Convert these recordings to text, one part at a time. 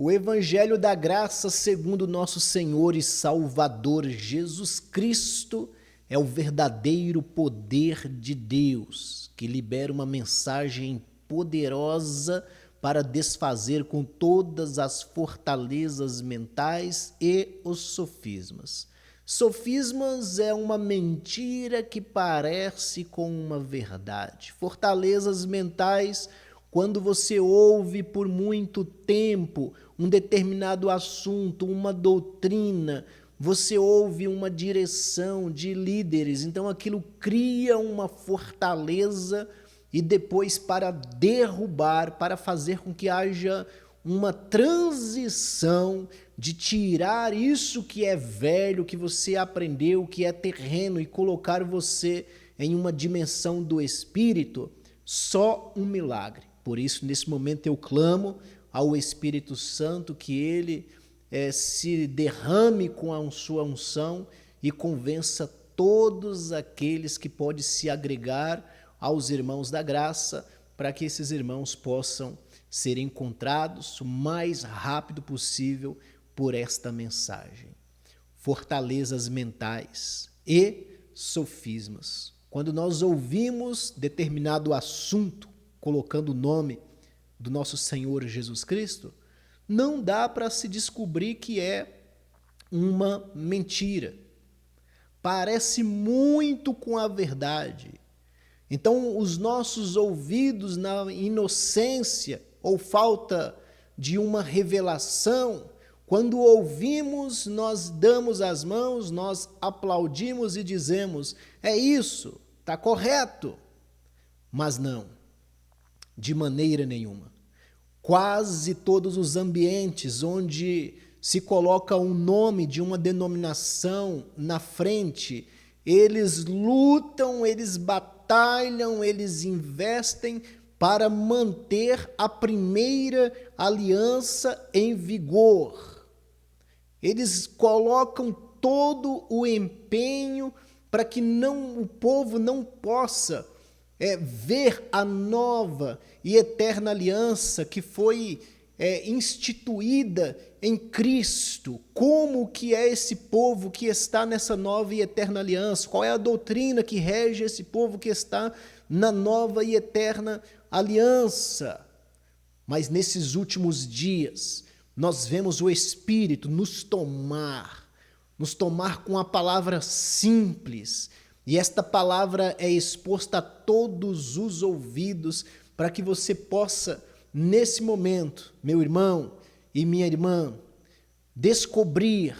O Evangelho da Graça segundo nosso Senhor e Salvador Jesus Cristo é o verdadeiro poder de Deus, que libera uma mensagem poderosa para desfazer com todas as fortalezas mentais e os sofismas. Sofismas é uma mentira que parece com uma verdade. Fortalezas mentais, quando você ouve por muito tempo um determinado assunto, uma doutrina, você ouve uma direção de líderes, então aquilo cria uma fortaleza e depois para derrubar, para fazer com que haja uma transição de tirar isso que é velho, que você aprendeu, que é terreno e colocar você em uma dimensão do espírito, só um milagre. Por isso, nesse momento eu clamo ao Espírito Santo que ele se derrame com a sua unção e convença todos aqueles que podem se agregar aos irmãos da graça, para que esses irmãos possam ser encontrados o mais rápido possível por esta mensagem. Fortalezas mentais e sofismas. Quando nós ouvimos determinado assunto, colocando o nome do nosso Senhor Jesus Cristo, não dá para se descobrir que é uma mentira. Parece muito com a verdade. Então, os nossos ouvidos, na inocência ou falta de uma revelação, quando ouvimos, nós damos as mãos, nós aplaudimos e dizemos, é isso, está correto. Mas não, de maneira nenhuma. Quase todos os ambientes onde se coloca um nome de uma denominação na frente, eles lutam, eles batalham, eles investem para manter a primeira aliança em vigor. Eles colocam todo o empenho para que o povo não possa ver a nova e eterna aliança que foi instituída em Cristo. Como que é esse povo que está nessa nova e eterna aliança? Qual é a doutrina que rege esse povo que está na nova e eterna aliança? Mas nesses últimos dias, nós vemos o Espírito nos tomar com a palavra simples, e esta palavra é exposta a todos os ouvidos para que você possa, nesse momento, meu irmão e minha irmã, descobrir,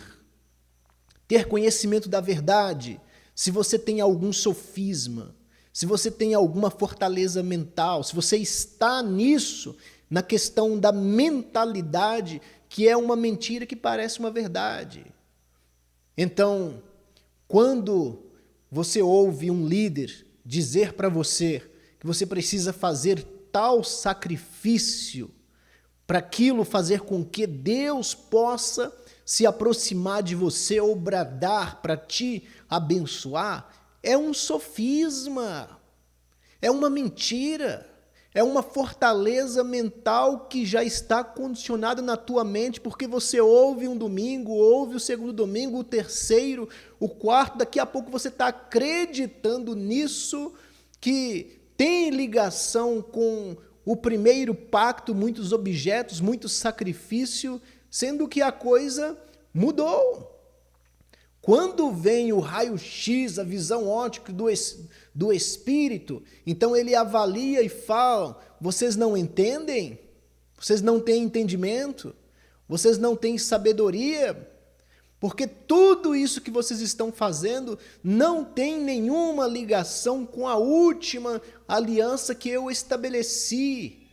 ter conhecimento da verdade. Se você tem algum sofisma, se você tem alguma fortaleza mental, se você está nisso, na questão da mentalidade, que é uma mentira que parece uma verdade. Então, quando você ouve um líder dizer para você que você precisa fazer tal sacrifício para aquilo fazer com que Deus possa se aproximar de você ou bradar para te abençoar, é um sofisma, é uma mentira, é uma fortaleza mental que já está condicionada na tua mente, porque você ouve um domingo, ouve o segundo domingo, o terceiro, o quarto, daqui a pouco você está acreditando nisso, que tem ligação com o primeiro pacto, muitos objetos, muito sacrifício, sendo que a coisa mudou. Quando vem o raio-x, a visão óptica do Espírito, então ele avalia e fala, vocês não entendem? Vocês não têm entendimento? Vocês não têm sabedoria? Porque tudo isso que vocês estão fazendo não tem nenhuma ligação com a última aliança que eu estabeleci,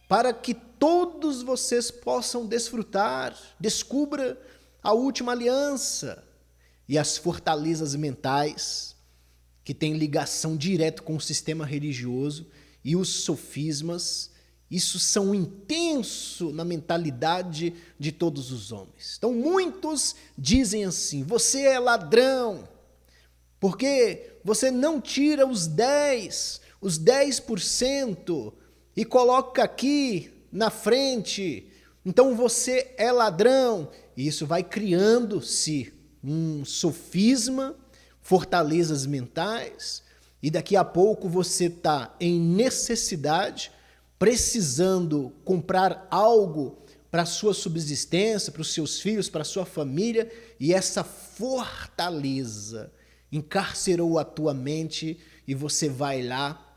para que todos vocês possam desfrutar. Descubra a última aliança. E as fortalezas mentais, que têm ligação direta com o sistema religioso, e os sofismas, isso são intenso na mentalidade de todos os homens. Então muitos dizem assim, você é ladrão, porque você não tira os 10% e coloca aqui na frente Então você é ladrão. E isso vai criando-se um sofisma, fortalezas mentais, e daqui a pouco você está em necessidade, precisando comprar algo para a sua subsistência, para os seus filhos, para a sua família, e essa fortaleza encarcerou a tua mente e você vai lá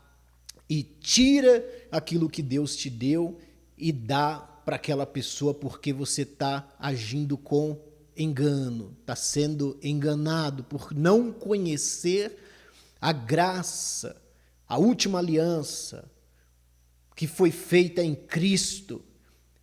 e tira aquilo que Deus te deu e dá para aquela pessoa porque você está agindo com engano, está sendo enganado por não conhecer a graça, a última aliança que foi feita em Cristo.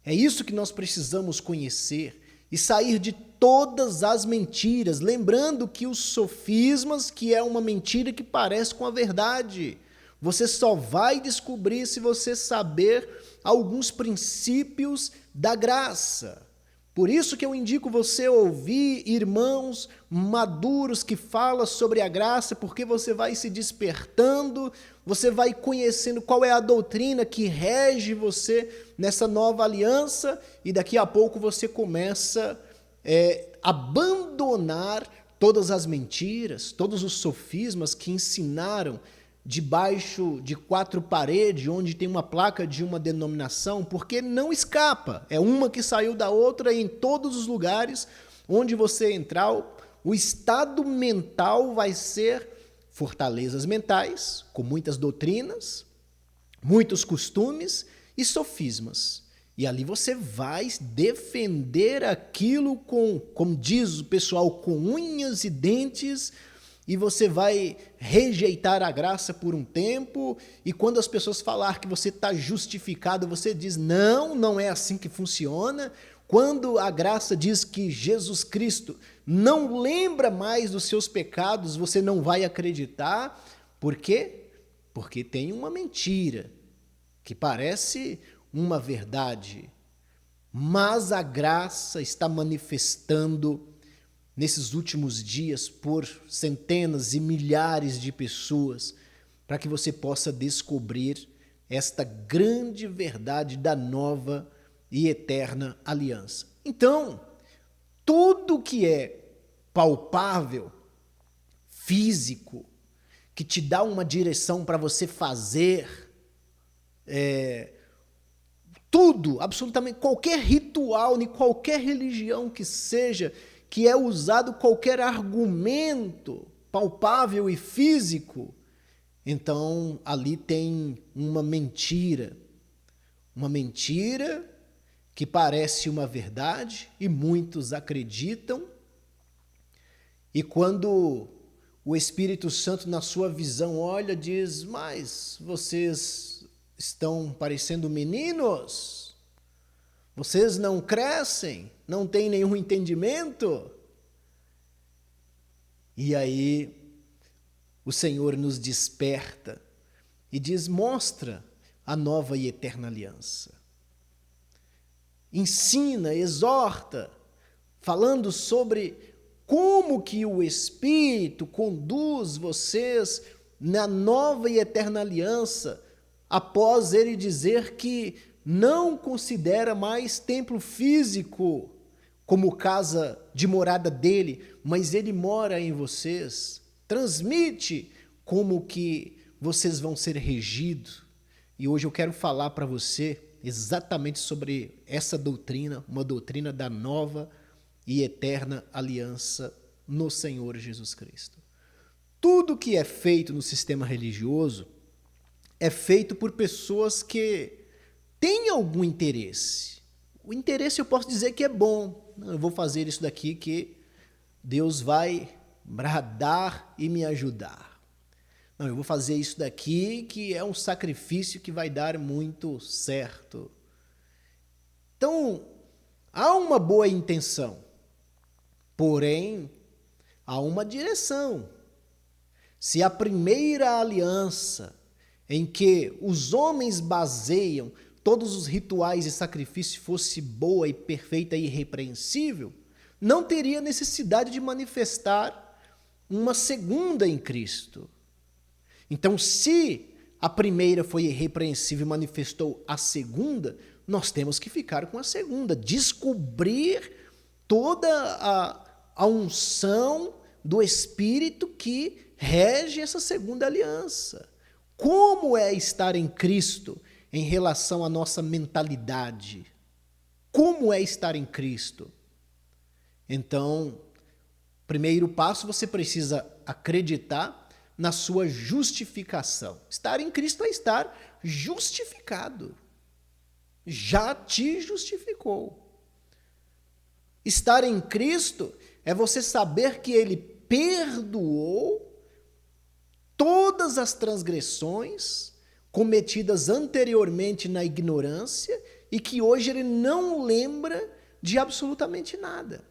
É isso que nós precisamos conhecer e sair de todas as mentiras, lembrando que os sofismas, que é uma mentira que parece com a verdade, você só vai descobrir se você saber alguns princípios da graça. Por isso que eu indico você ouvir irmãos maduros que falam sobre a graça, porque você vai se despertando, você vai conhecendo qual é a doutrina que rege você nessa nova aliança e daqui a pouco você começa a abandonar todas as mentiras, todos os sofismas que ensinaram debaixo de quatro paredes, onde tem uma placa de uma denominação, porque não escapa. É uma que saiu da outra e em todos os lugares onde você entrar, o estado mental vai ser fortalezas mentais, com muitas doutrinas, muitos costumes e sofismas. E ali você vai defender aquilo como diz o pessoal, com unhas e dentes, e você vai rejeitar a graça por um tempo, e quando as pessoas falar que você está justificado, você diz, não é assim que funciona. Quando a graça diz que Jesus Cristo não lembra mais dos seus pecados, você não vai acreditar. Por quê? Porque tem uma mentira, que parece uma verdade, mas a graça está manifestando nesses últimos dias por centenas e milhares de pessoas, para que você possa descobrir esta grande verdade da nova e eterna aliança. Então, tudo que é palpável, físico, que te dá uma direção para você fazer, tudo, absolutamente qualquer ritual, em qualquer religião que seja, que é usado qualquer argumento palpável e físico, então ali tem uma mentira que parece uma verdade e muitos acreditam, e quando o Espírito Santo na sua visão olha, diz, mas vocês estão parecendo meninos? Vocês não crescem? Não têm nenhum entendimento? E aí o Senhor nos desperta e diz, mostra a nova e eterna aliança. Ensina, exorta, falando sobre como que o Espírito conduz vocês na nova e eterna aliança, após ele dizer que não considera mais templo físico como casa de morada dele, mas ele mora em vocês. Transmite como que vocês vão ser regidos. E hoje eu quero falar para você exatamente sobre essa doutrina, uma doutrina da nova e eterna aliança no Senhor Jesus Cristo. Tudo que é feito no sistema religioso é feito por pessoas que têm algum interesse. O interesse eu posso dizer que é bom. Eu vou fazer isso daqui que Deus vai bradar e me ajudar. Não, eu vou fazer isso daqui que é um sacrifício que vai dar muito certo. Então, há uma boa intenção, porém, há uma direção. Se a primeira aliança em que os homens baseiam todos os rituais e sacrifícios fosse boa e perfeita e irrepreensível, não teria necessidade de manifestar uma segunda em Cristo. Então, se a primeira foi irrepreensível e manifestou a segunda, nós temos que ficar com a segunda, descobrir toda a unção do Espírito que rege essa segunda aliança. Como é estar em Cristo em relação à nossa mentalidade? Como é estar em Cristo? Então, primeiro passo, você precisa acreditar na sua justificação. Estar em Cristo é estar justificado. Já te justificou. Estar em Cristo é você saber que Ele perdoou todas as transgressões cometidas anteriormente na ignorância e que hoje Ele não lembra de absolutamente nada.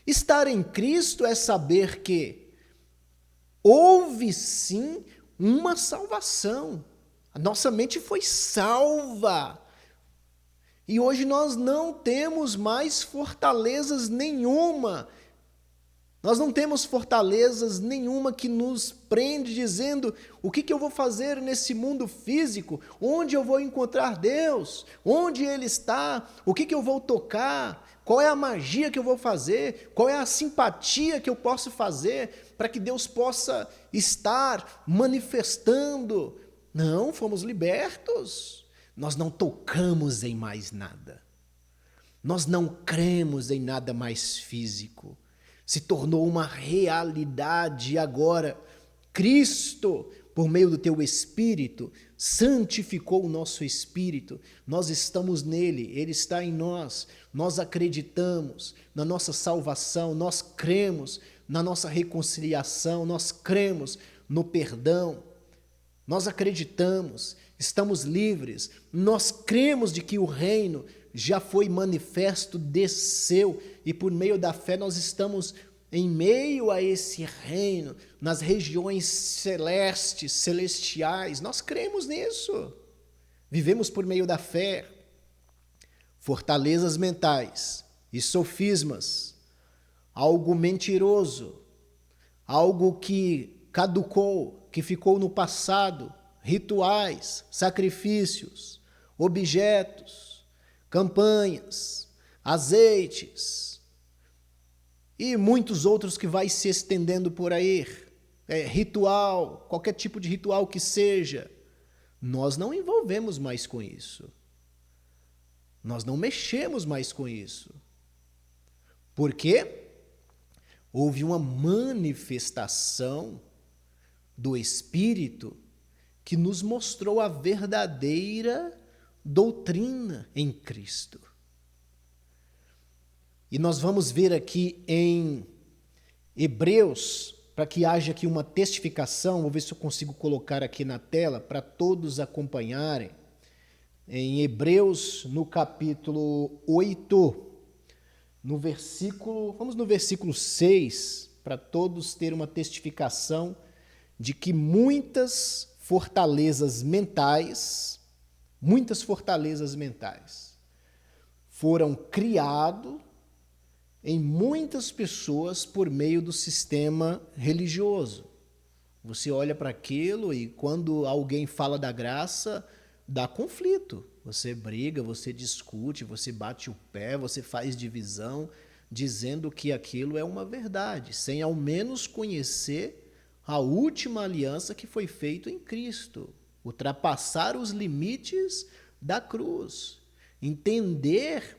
Estar em Cristo é saber que houve sim uma salvação. A nossa mente foi salva. E hoje nós não temos mais fortalezas nenhuma. Nós não temos fortalezas nenhuma que nos prende dizendo o que eu vou fazer nesse mundo físico, onde eu vou encontrar Deus, onde Ele está, o que eu vou tocar, qual é a magia que eu vou fazer, qual é a simpatia que eu posso fazer para que Deus possa estar manifestando. Não, fomos libertos. Nós não tocamos em mais nada. Nós não cremos em nada mais físico. Se tornou uma realidade agora. Cristo, por meio do teu Espírito, santificou o nosso espírito. Nós estamos nele, ele está em nós. Nós acreditamos na nossa salvação, nós cremos na nossa reconciliação, nós cremos no perdão. Nós acreditamos, estamos livres, nós cremos de que o reino já foi manifesto, desceu, e por meio da fé nós estamos em meio a esse reino, nas regiões celestes, celestiais. Nós cremos nisso, vivemos por meio da fé. Fortalezas mentais e sofismas, algo mentiroso, algo que caducou, que ficou no passado, rituais, sacrifícios, objetos, campanhas, azeites e muitos outros que vai se estendendo por aí, ritual, qualquer tipo de ritual que seja, nós não envolvemos mais com isso. Nós não mexemos mais com isso. Porque houve uma manifestação do Espírito que nos mostrou a verdadeira doutrina em Cristo. E nós vamos ver aqui em Hebreus, para que haja aqui uma testificação, vou ver se eu consigo colocar aqui na tela para todos acompanharem. Em Hebreus, no capítulo 8, vamos no versículo 6, para todos terem uma testificação de que muitas fortalezas mentais foram criadas em muitas pessoas por meio do sistema religioso. Você olha para aquilo e quando alguém fala da graça, dá conflito. Você briga, você discute, você bate o pé, você faz divisão, dizendo que aquilo é uma verdade, sem ao menos conhecer a última aliança que foi feita em Cristo. Ultrapassar os limites da cruz. Entender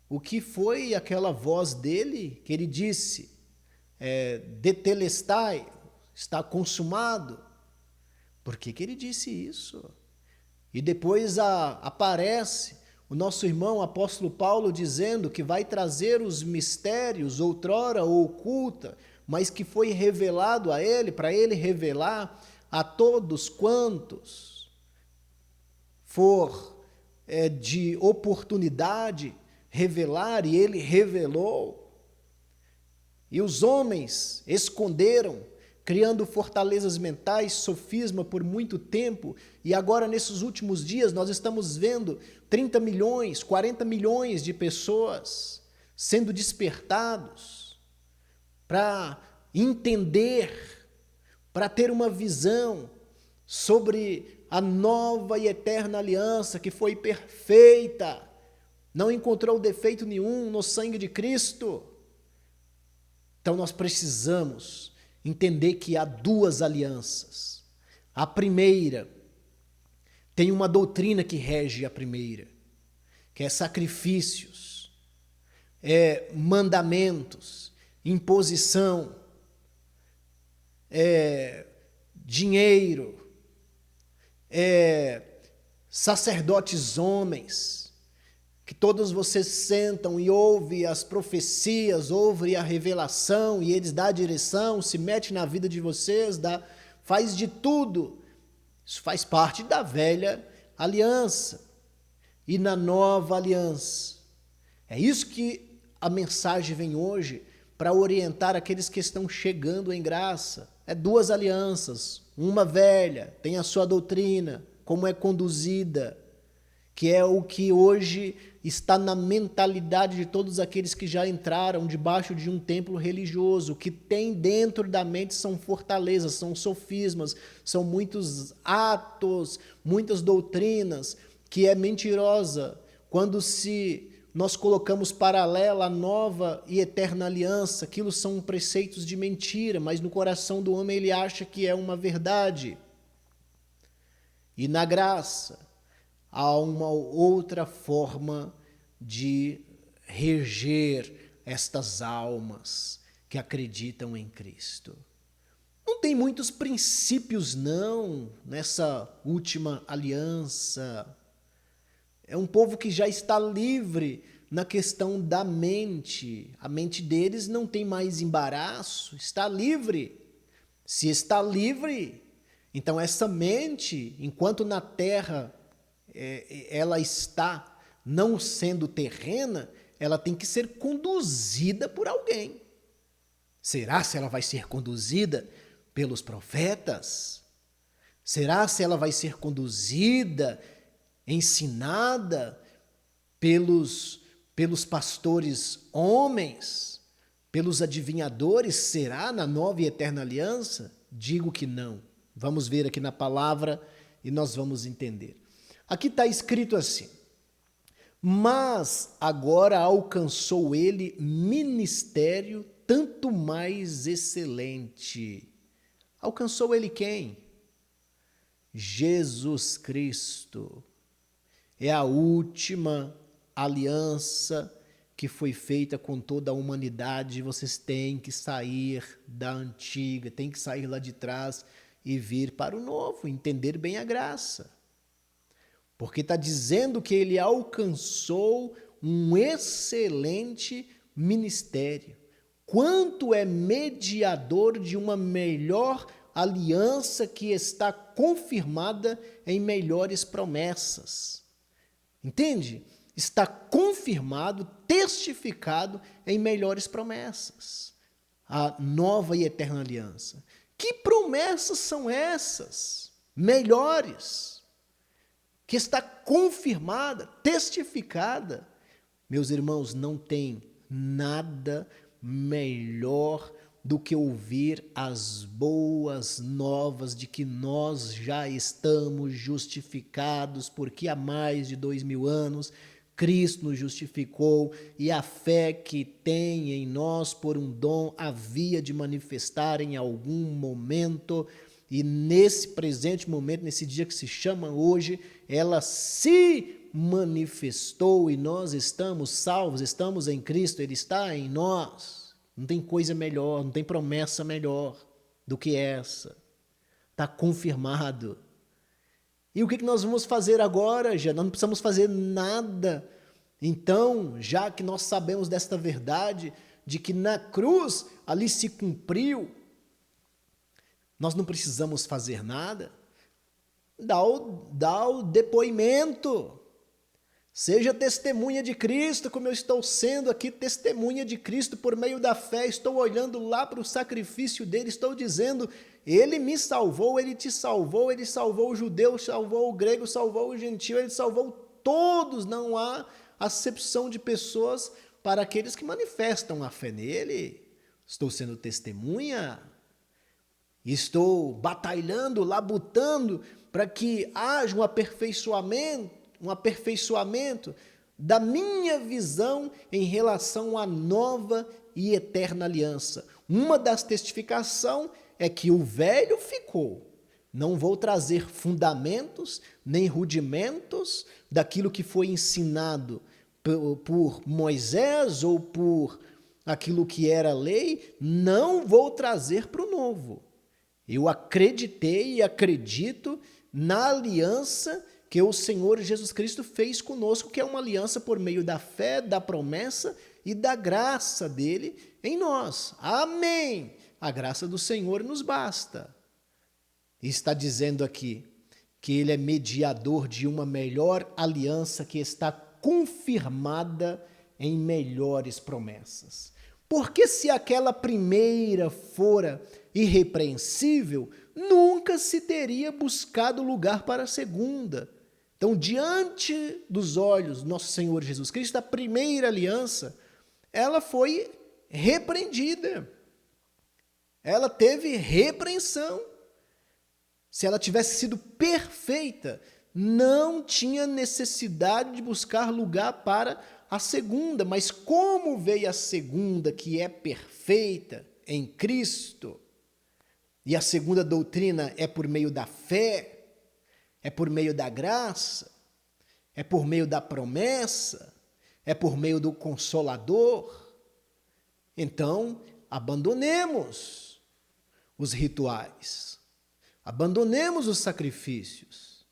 o que foi aquela voz dele, que ele disse, Tetelestai, está consumado. Por que ele disse isso? E depois aparece o nosso irmão apóstolo Paulo dizendo que vai trazer os mistérios outrora oculta, mas que foi revelado a ele, para ele revelar a todos quantos for de oportunidade revelar, e ele revelou. E os homens esconderam, criando fortalezas mentais, sofisma por muito tempo, e agora nesses últimos dias nós estamos vendo 30 milhões, 40 milhões de pessoas sendo despertados para entender, para ter uma visão sobre a nova e eterna aliança que foi perfeita, não encontrou defeito nenhum no sangue de Cristo. Então nós precisamos entender que há duas alianças. A primeira tem uma doutrina que rege a primeira, que é sacrifícios, mandamentos, imposição, dinheiro, sacerdotes homens, que todos vocês sentam e ouvem as profecias, ouvem a revelação, e eles dão a direção, se mete na vida de vocês, faz de tudo. Isso faz parte da velha aliança. E na nova aliança, é isso que a mensagem vem hoje para orientar aqueles que estão chegando em graça. É duas alianças, uma velha, tem a sua doutrina, como é conduzida, que é o que hoje está na mentalidade de todos aqueles que já entraram debaixo de um templo religioso. O que tem dentro da mente são fortalezas, são sofismas, são muitos atos, muitas doutrinas, que é mentirosa. Quando nós colocamos paralela a nova e eterna aliança, aquilo são preceitos de mentira, mas no coração do homem ele acha que é uma verdade. E na graça há uma outra forma de reger estas almas que acreditam em Cristo. Não tem muitos princípios não nessa última aliança. É um povo que já está livre na questão da mente. A mente deles não tem mais embaraço, está livre. Se está livre, então essa mente, enquanto na terra ela está não sendo terrena, ela tem que ser conduzida por alguém. Será se ela vai ser conduzida pelos profetas? Será se ela vai ser conduzida, ensinada pelos pastores homens, pelos adivinhadores? Será na nova e eterna aliança? Digo que não. Vamos ver aqui na palavra e nós vamos entender. Aqui está escrito assim: mas agora alcançou ele ministério tanto mais excelente. Alcançou ele quem? Jesus Cristo. É a última aliança que foi feita com toda a humanidade. Vocês têm que sair da antiga, têm que sair lá de trás e vir para o novo, entender bem a graça. Porque está dizendo que ele alcançou um excelente ministério. Quanto é mediador de uma melhor aliança que está confirmada em melhores promessas. Entende? Está confirmado, testificado em melhores promessas. A nova e eterna aliança. Que promessas são essas? Melhores. Que está confirmada, testificada. Meus irmãos, não tem nada melhor do que ouvir as boas novas de que nós já estamos justificados, porque há mais de 2000 anos Cristo nos justificou e a fé que tem em nós por um dom havia de manifestar em algum momento. E nesse presente momento, nesse dia que se chama hoje, ela se manifestou e nós estamos salvos, estamos em Cristo, Ele está em nós. Não tem coisa melhor, não tem promessa melhor do que essa. Está confirmado. E o que nós vamos fazer agora? Já não precisamos fazer nada. Então, já que nós sabemos desta verdade, de que na cruz ali se cumpriu, nós não precisamos fazer nada. Dá o depoimento. Seja testemunha de Cristo, como eu estou sendo aqui testemunha de Cristo por meio da fé. Estou olhando lá para o sacrifício dele, estou dizendo, ele me salvou, ele te salvou, ele salvou o judeu, salvou o grego, salvou o gentil, ele salvou todos. Não há acepção de pessoas para aqueles que manifestam a fé nele. Estou sendo testemunha. Estou batalhando, labutando para que haja um aperfeiçoamento da minha visão em relação à nova e eterna aliança. Uma das testificações é que o velho ficou. Não vou trazer fundamentos nem rudimentos daquilo que foi ensinado por Moisés ou por aquilo que era lei, não vou trazer para o novo. Eu acreditei e acredito na aliança que o Senhor Jesus Cristo fez conosco, que é uma aliança por meio da fé, da promessa e da graça dele em nós. Amém! A graça do Senhor nos basta. E está dizendo aqui que ele é mediador de uma melhor aliança que está confirmada em melhores promessas. Porque se aquela primeira fora irrepreensível, nunca se teria buscado lugar para a segunda. Então, diante dos olhos do nosso Senhor Jesus Cristo, a primeira aliança, ela foi repreendida. Ela teve repreensão. Se ela tivesse sido perfeita, não tinha necessidade de buscar lugar para a segunda. Mas como veio a segunda, que é perfeita em Cristo, e a segunda doutrina é por meio da fé, é por meio da graça, é por meio da promessa, é por meio do Consolador, então abandonemos os rituais. Abandonemos os sacrifícios.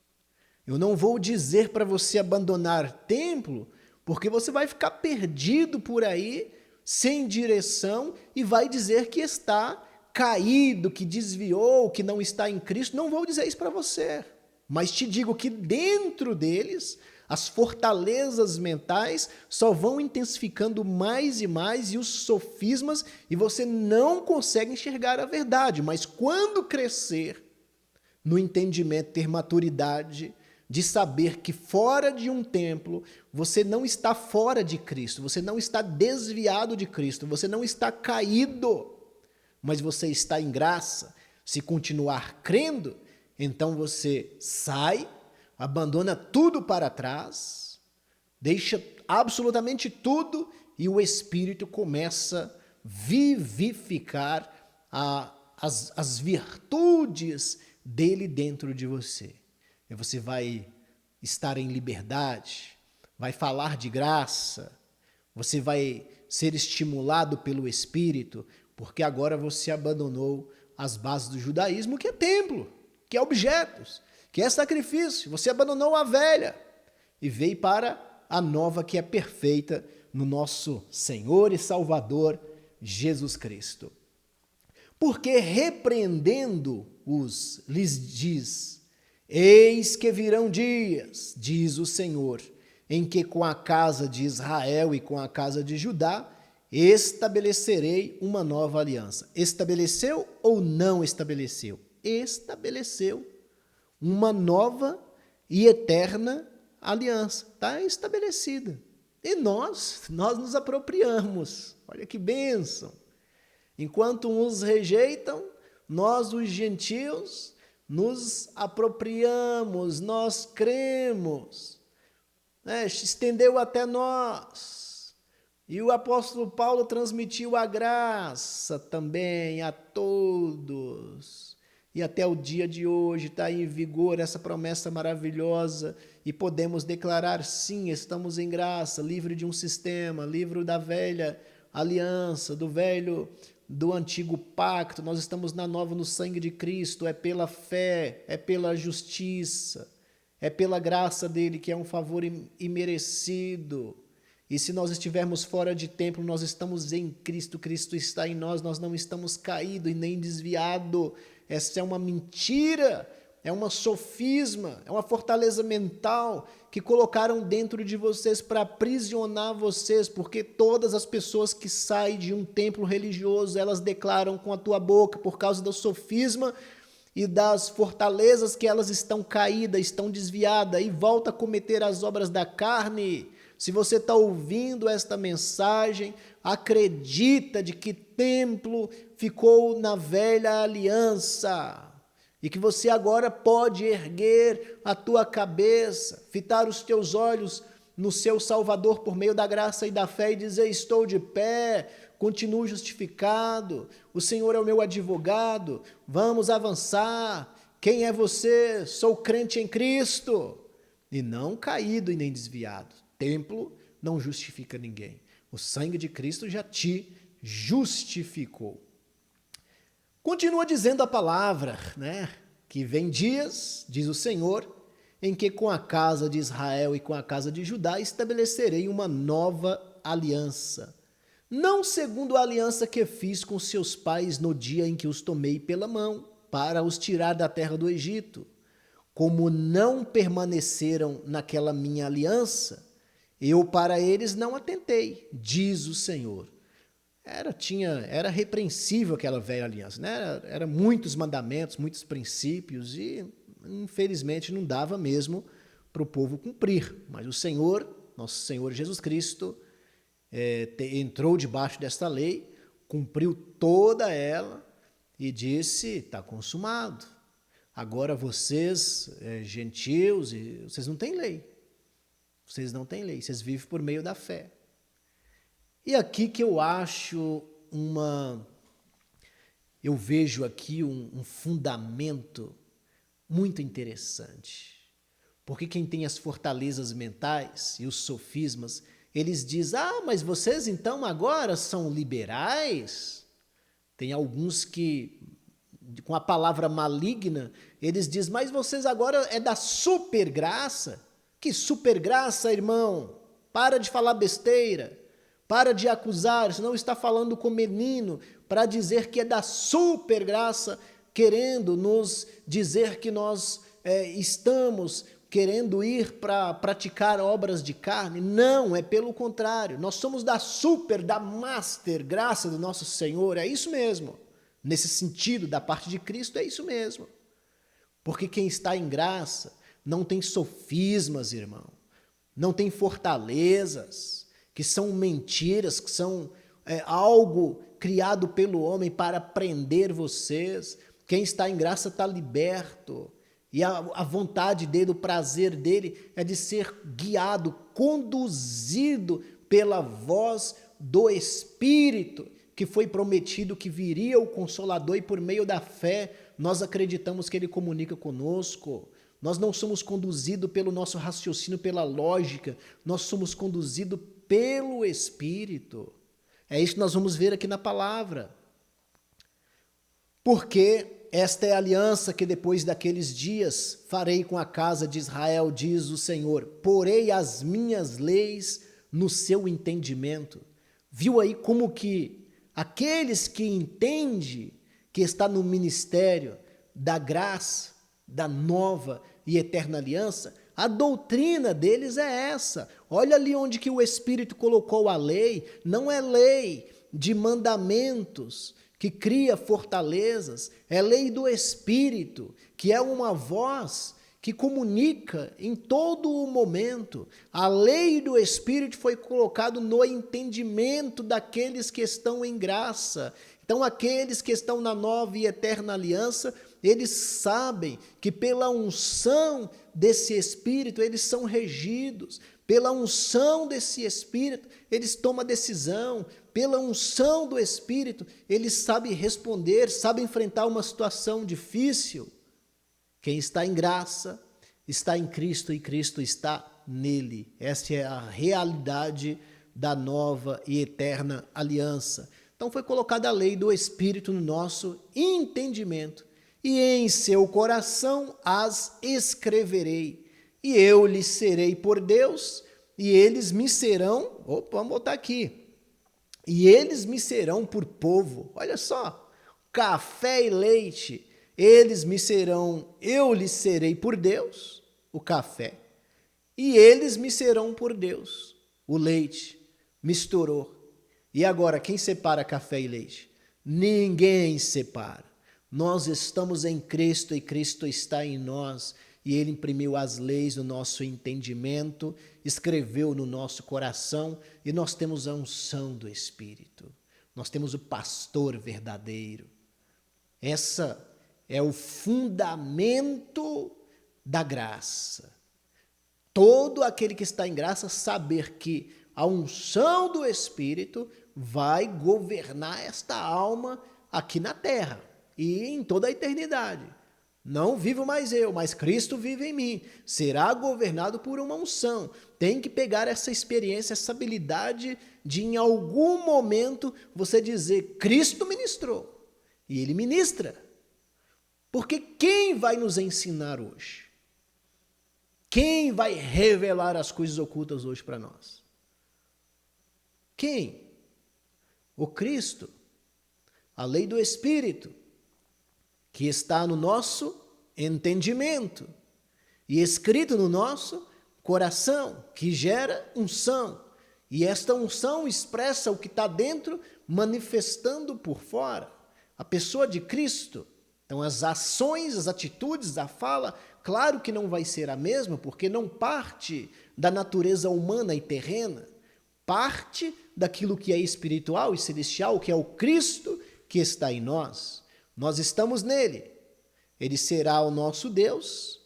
Eu não vou dizer para você abandonar templo, porque você vai ficar perdido por aí, sem direção, e vai dizer que está caído, que desviou, que não está em Cristo. Não vou dizer isso para você, mas te digo que dentro deles, as fortalezas mentais só vão intensificando mais e mais, e os sofismas, e você não consegue enxergar a verdade. Mas quando crescer no entendimento, ter maturidade de saber que fora de um templo, você não está fora de Cristo, você não está desviado de Cristo, você não está caído, mas você está em graça. Se continuar crendo, então você sai, abandona tudo para trás, deixa absolutamente tudo e o Espírito começa a vivificar as virtudes dele dentro de você. E você vai estar em liberdade, vai falar de graça, você vai ser estimulado pelo Espírito, porque agora você abandonou as bases do judaísmo, que é templo, que é objetos, que é sacrifício. Você abandonou a velha e veio para a nova, que é perfeita no nosso Senhor e Salvador Jesus Cristo. Porque repreendendo-os, lhes diz: eis que virão dias, diz o Senhor, em que com a casa de Israel e com a casa de Judá estabelecerei uma nova aliança. Estabeleceu ou não estabeleceu? Estabeleceu uma nova e eterna aliança. Está estabelecida. E nós nos apropriamos. Olha que bênção. Enquanto uns rejeitam, nós, os gentios, nos apropriamos, nós cremos. Estendeu até nós. E o apóstolo Paulo transmitiu a graça também a todos. E até o dia de hoje está em vigor essa promessa maravilhosa e podemos declarar: sim, estamos em graça, livre de um sistema, livre da velha aliança, do antigo pacto. Nós estamos na nova no sangue de Cristo. É pela fé, é pela justiça, é pela graça dele, que é um favor imerecido. E se nós estivermos fora de templo, nós estamos em Cristo, Cristo está em nós, nós não estamos caídos e nem desviados. Essa é uma mentira, é uma sofisma, é uma fortaleza mental que colocaram dentro de vocês para aprisionar vocês, porque todas as pessoas que saem de um templo religioso, elas declaram com a tua boca, por causa do sofisma e das fortalezas, que elas estão caídas, estão desviadas, e voltam a cometer as obras da carne. Se você está ouvindo esta mensagem, acredita de que templo ficou na velha aliança, e que você agora pode erguer a tua cabeça, fitar os teus olhos no seu Salvador por meio da graça e da fé e dizer: estou de pé, continuo justificado, o Senhor é o meu advogado, vamos avançar. Quem é você? Sou crente em Cristo. E não caído e nem desviado. Templo não justifica ninguém. O sangue de Cristo já te justificou. Continua dizendo a palavra, né? Que vem dias, diz o Senhor, em que com a casa de Israel e com a casa de Judá estabelecerei uma nova aliança. Não segundo a aliança que fiz com seus pais no dia em que os tomei pela mão, para os tirar da terra do Egito. Como não permaneceram naquela minha aliança, eu para eles não atentei, diz o Senhor. Era repreensível aquela velha aliança, né? Era muitos mandamentos, muitos princípios e, infelizmente, não dava mesmo para o povo cumprir. Mas o Senhor, nosso Senhor Jesus Cristo, entrou debaixo desta lei, cumpriu toda ela e disse: está consumado. Agora vocês, gentios, vocês não têm lei. Vocês não têm lei, vocês vivem por meio da fé. E aqui que eu vejo aqui um fundamento muito interessante. Porque quem tem as fortalezas mentais e os sofismas, eles dizem: mas vocês então agora são liberais? Tem alguns que, com a palavra maligna, eles dizem: mas vocês agora é da supergraça? Que supergraça, irmão? Para de falar besteira. Para de acusar, senão está falando com menino para dizer que é da supergraça, querendo nos dizer que nós estamos querendo ir para praticar obras de carne. Não, é pelo contrário. Nós somos da master graça do nosso Senhor. É isso mesmo. Nesse sentido, da parte de Cristo, é isso mesmo. Porque quem está em graça não tem sofismas, irmão. Não tem fortalezas, que são mentiras, que são algo criado pelo homem para prender vocês. Quem está em graça está liberto. E a vontade dele, o prazer dele é de ser guiado, conduzido pela voz do Espírito, que foi prometido que viria o Consolador, e por meio da fé nós acreditamos que ele comunica conosco. Nós não somos conduzidos pelo nosso raciocínio, pela lógica, nós somos conduzidos pelo Espírito. É isso que nós vamos ver aqui na palavra. Porque esta é a aliança que depois daqueles dias farei com a casa de Israel, diz o Senhor. Porei as minhas leis no seu entendimento. Viu aí como que aqueles que entendem que está no ministério da graça, da nova e eterna aliança, a doutrina deles é essa. Olha ali onde que o Espírito colocou a lei. Não é lei de mandamentos que cria fortalezas, é lei do Espírito, que é uma voz que comunica em todo o momento. A lei do Espírito foi colocada no entendimento daqueles que estão em graça. Então, aqueles que estão na nova e eterna aliança, eles sabem que pela unção desse Espírito, eles são regidos. Pela unção desse Espírito, eles tomam decisão. Pela unção do Espírito, eles sabem responder, sabem enfrentar uma situação difícil. Quem está em graça, está em Cristo e Cristo está nele. Essa é a realidade da nova e eterna aliança. Então foi colocada a lei do Espírito no nosso entendimento. E em seu coração as escreverei. E eu lhes serei por Deus, e eles me serão... vamos botar aqui. E eles me serão por povo. Olha só, café e leite. Eles me serão, eu lhes serei por Deus, o café. E eles me serão por Deus, o leite. Misturou. E agora, quem separa café e leite? Ninguém separa. Nós estamos em Cristo e Cristo está em nós. E Ele imprimiu as leis no nosso entendimento, escreveu no nosso coração, e nós temos a unção do Espírito. Nós temos o pastor verdadeiro. é o fundamento da graça. Todo aquele que está em graça saber que a unção do Espírito vai governar esta alma aqui na terra e em toda a eternidade. Não vivo mais eu, mas Cristo vive em mim. Será governado por uma unção. Tem que pegar essa experiência, essa habilidade de em algum momento você dizer, Cristo ministrou. E Ele ministra. Porque quem vai nos ensinar hoje? Quem vai revelar as coisas ocultas hoje para nós? Quem? O Cristo. A lei do Espírito, que está no nosso entendimento e escrito no nosso coração, que gera unção. E esta unção expressa o que está dentro, manifestando por fora. A pessoa de Cristo. Então, as ações, as atitudes, a fala, claro que não vai ser a mesma, porque não parte da natureza humana e terrena, parte daquilo que é espiritual e celestial, que é o Cristo que está em nós. Nós estamos nele. Ele será o nosso Deus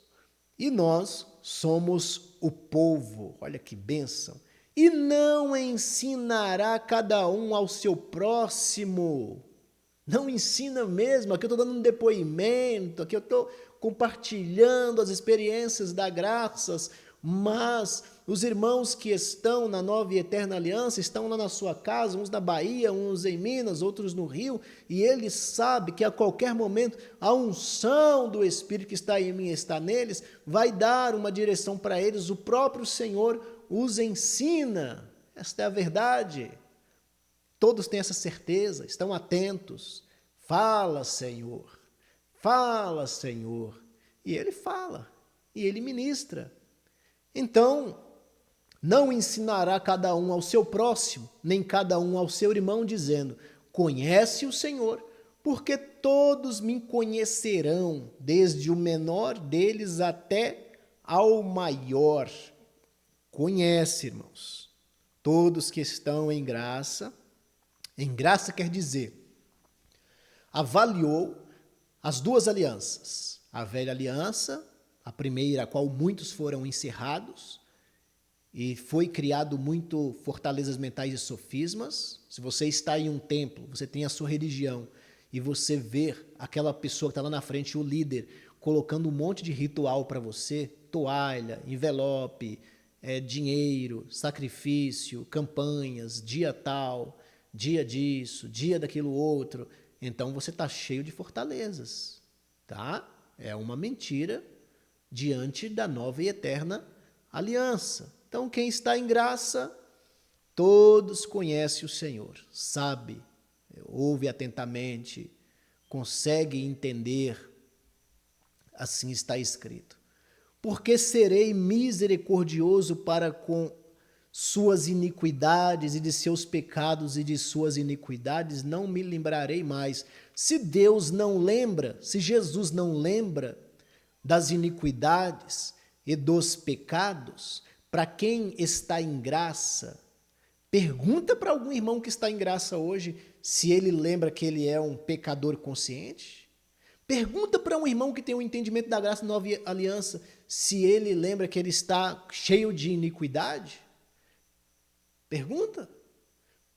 e nós somos o povo. Olha que bênção. E não ensinará cada um ao seu próximo. Não ensina mesmo. Aqui eu estou dando um depoimento, aqui eu estou compartilhando as experiências da graças, mas os irmãos que estão na Nova e Eterna Aliança estão lá na sua casa, uns na Bahia, uns em Minas, outros no Rio, e eles sabem que a qualquer momento a unção do Espírito que está em mim e está neles vai dar uma direção para eles, o próprio Senhor os ensina. Esta é a verdade. Todos têm essa certeza, estão atentos. Fala, Senhor. Fala, Senhor. E Ele fala, e Ele ministra. Então, não ensinará cada um ao seu próximo, nem cada um ao seu irmão, dizendo, conhece o Senhor, porque todos me conhecerão, desde o menor deles até ao maior. Conhece, irmãos. Todos que estão em graça quer dizer, avaliou as duas alianças, a velha aliança, a primeira, a qual muitos foram encerrados, e foi criado muito fortalezas mentais e sofismas. Se você está em um templo, você tem a sua religião, e você vê aquela pessoa que está lá na frente, o líder, colocando um monte de ritual para você, toalha, envelope, dinheiro, sacrifício, campanhas, dia tal, dia disso, dia daquilo outro, então você está cheio de fortalezas, tá? É uma mentira diante da nova e eterna aliança. Então, quem está em graça, todos conhecem o Senhor, sabe, ouve atentamente, consegue entender, assim está escrito. Porque serei misericordioso para com suas iniquidades e de seus pecados e de suas iniquidades não me lembrarei mais. Se Deus não lembra, se Jesus não lembra das iniquidades e dos pecados, para quem está em graça, pergunta para algum irmão que está em graça hoje se ele lembra que ele é um pecador consciente. Pergunta para um irmão que tem um entendimento da graça nova aliança se ele lembra que ele está cheio de iniquidade. Pergunta.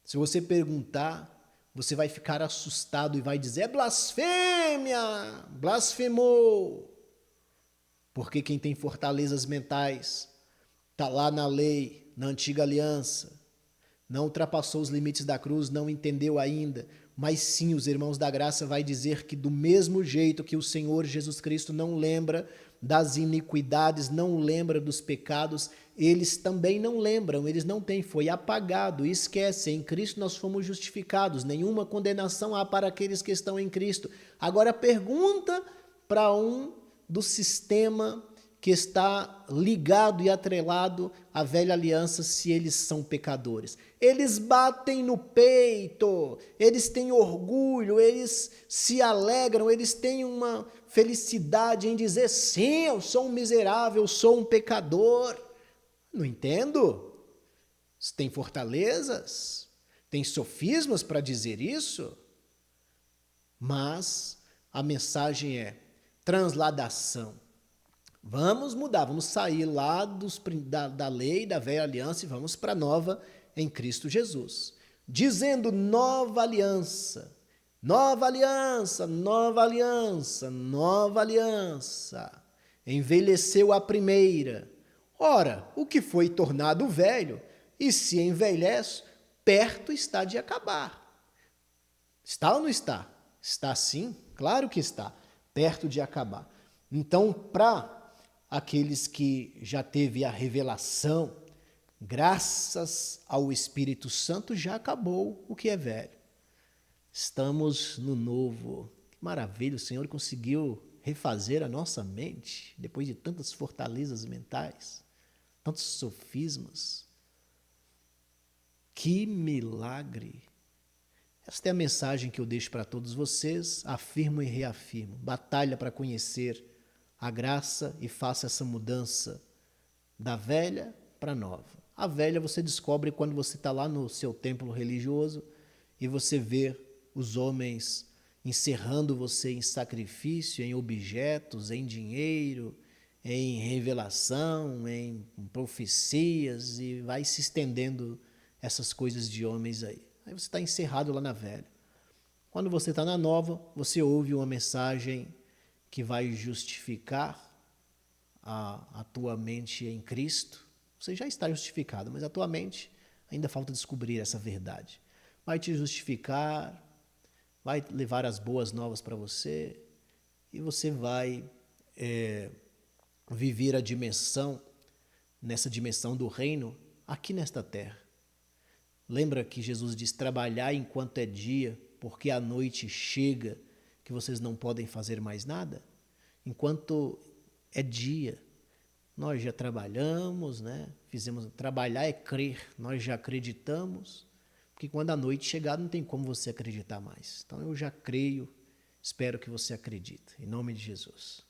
Se você perguntar, você vai ficar assustado e vai dizer, é blasfêmia, blasfemou. Porque quem tem fortalezas mentais está lá na lei, na antiga aliança, não ultrapassou os limites da cruz, não entendeu ainda, mas sim, os irmãos da graça vai dizer que do mesmo jeito que o Senhor Jesus Cristo não lembra das iniquidades, não lembra dos pecados, eles também não lembram, eles não têm, foi apagado, esquece, em Cristo nós fomos justificados, nenhuma condenação há para aqueles que estão em Cristo. Agora pergunta para um do sistema que está ligado e atrelado à velha aliança se eles são pecadores. Eles batem no peito, eles têm orgulho, eles se alegram, eles têm uma felicidade em dizer, sim, eu sou um miserável, eu sou um pecador. Não entendo. Tem fortalezas, tem sofismas para dizer isso, mas a mensagem é transladação. Vamos mudar, vamos sair lá da lei, da velha aliança e vamos para a nova em Cristo Jesus. Dizendo nova aliança, nova aliança, nova aliança, nova aliança. Envelheceu a primeira. Ora, o que foi tornado velho, e se envelhece, perto está de acabar. Está ou não está? Está sim, claro que está, perto de acabar. Então, para aqueles que já teve a revelação, graças ao Espírito Santo, já acabou o que é velho. Estamos no novo. Que maravilha, o Senhor conseguiu refazer a nossa mente, depois de tantas fortalezas mentais, tantos sofismas. Que milagre! Esta é a mensagem que eu deixo para todos vocês, afirmo e reafirmo. Batalha para conhecer a graça e faça essa mudança da velha para a nova. A velha você descobre quando você está lá no seu templo religioso e você vê os homens encerrando você em sacrifício, em objetos, em dinheiro, em revelação, em profecias, e vai se estendendo essas coisas de homens aí. Aí você está encerrado lá na velha. Quando você está na nova, você ouve uma mensagem que vai justificar a tua mente em Cristo. Você já está justificado, mas a tua mente ainda falta descobrir essa verdade. Vai te justificar, vai levar as boas novas para você e você vai viver a dimensão, nessa dimensão do reino, aqui nesta terra. Lembra que Jesus diz, trabalhar enquanto é dia, porque a noite chega que vocês não podem fazer mais nada? Enquanto é dia, nós já trabalhamos, né? Trabalhar é crer, nós já acreditamos, porque quando a noite chegar não tem como você acreditar mais. Então eu já creio, espero que você acredite, em nome de Jesus.